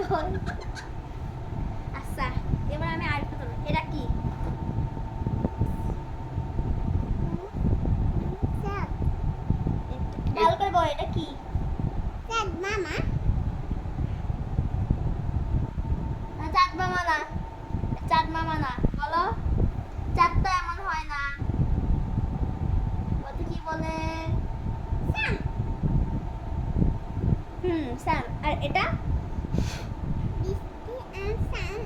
জল। আচ্ছা এবার আমি আরেকটা ধরবো। এটা কি? ভালো করে বল এটা কি? চাঁদ মামা। চাঁদ মামা না, চাঁদ মামা না, বলো। চাঁদ তো এমন হয় না। ওটা কি বলে? সান। সান। আর এটা? বৃষ্টি আর সান।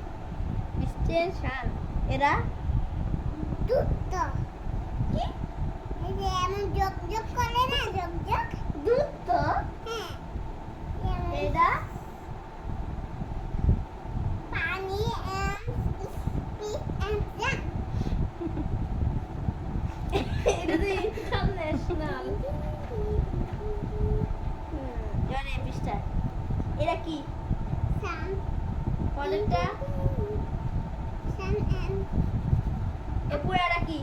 বৃষ্টি আর সান। এরা দুধ। কি? এই যে এমন যোগ যোগ করে না, যোগ যোগ। দুধ তো? হ্যাঁ। এটা পানি and speak and jump. এটা তো ইন্টারন্যাশনাল। জানে পৃষ্ঠা। এটা কি? সান। পরেরটা সান এন্ড। এ পুরাটা কি?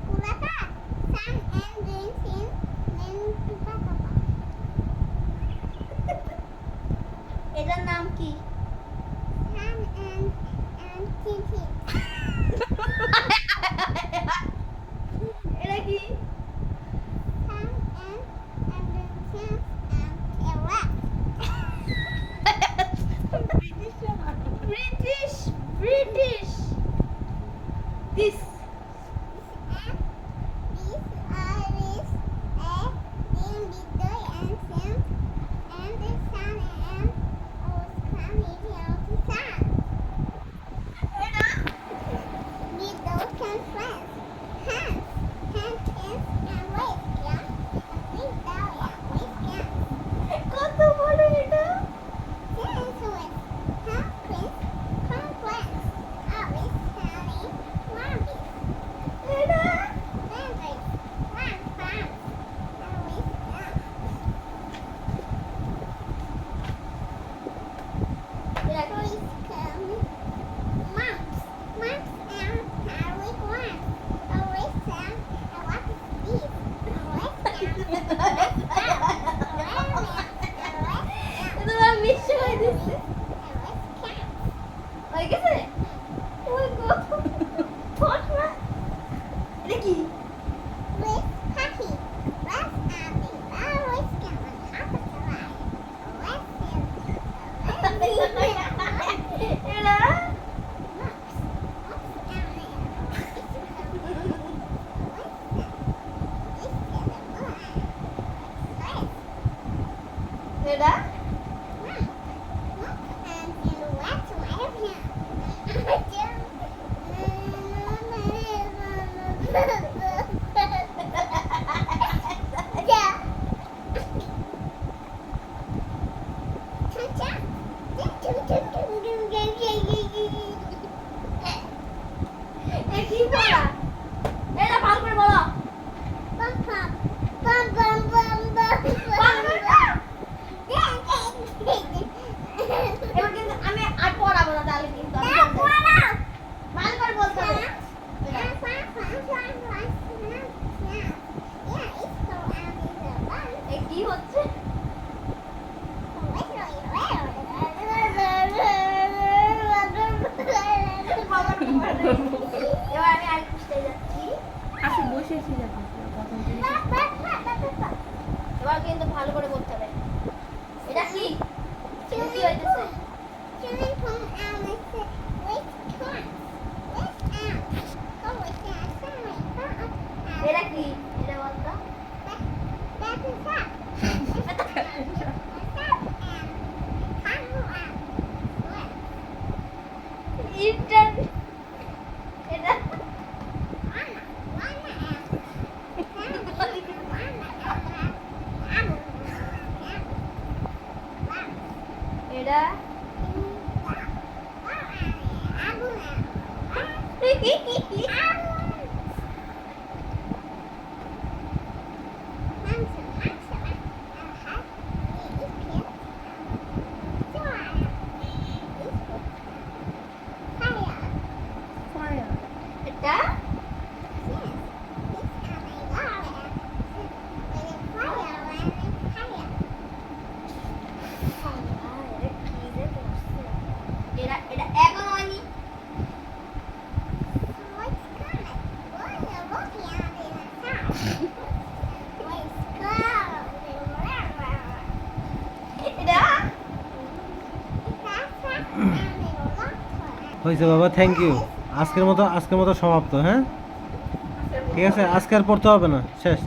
পুরাটা সান এন্ড ড্রিঙ্কস ইন মেন টুপা টুপা। এটার নাম কি? সান এন্ড চিচি। এটা কি? সান এন্ড ড্রিঙ্কস এন্ড এওয়া। British, British. This. This is a name Bidoy and Sam and the sun and Oscar media of the sun. Bidoy can friends. Hands. Hands is and waist can. Bidoy and waist can. কত বড় এটা? Yes, with. Huh? Prince. Complex. Always sunny. Mommy. এটা Bandit. One farm. Always done. Always come. Months. Months and always one. Always some. What is this? Always এটা আমি miss করে দিচ্ছি। হয়ে গেছে? ওই গো ফটনা। এটা কি? With happy. Let's happy. Always come on top of the line. Let's এটা এটা কি বলা? এটা ভালো করে বলো। বাম বাম বাম বাম বাম বাম। এবার কিন্তু আমি আর পড়াবো না তাহলে কিন্তু ভালো করে বলতে হবে। কি হচ্ছে? এবার আমি আর খুঁজতে যাচ্ছি। আচ্ছা বসেছি যাবো এবার কিন্তু ভালো করে বলতে হবে। এটা কি? এটা কি হইতেছে? এটা কি? এটা বলতো। এটা এটা এটা এটা হয়েছে বাবা, থ্যাংক ইউ। আজকের মতো সমাপ্ত, হ্যাঁ? ঠিক আছে, আজকে আর পড়তে হবে না, শেষ।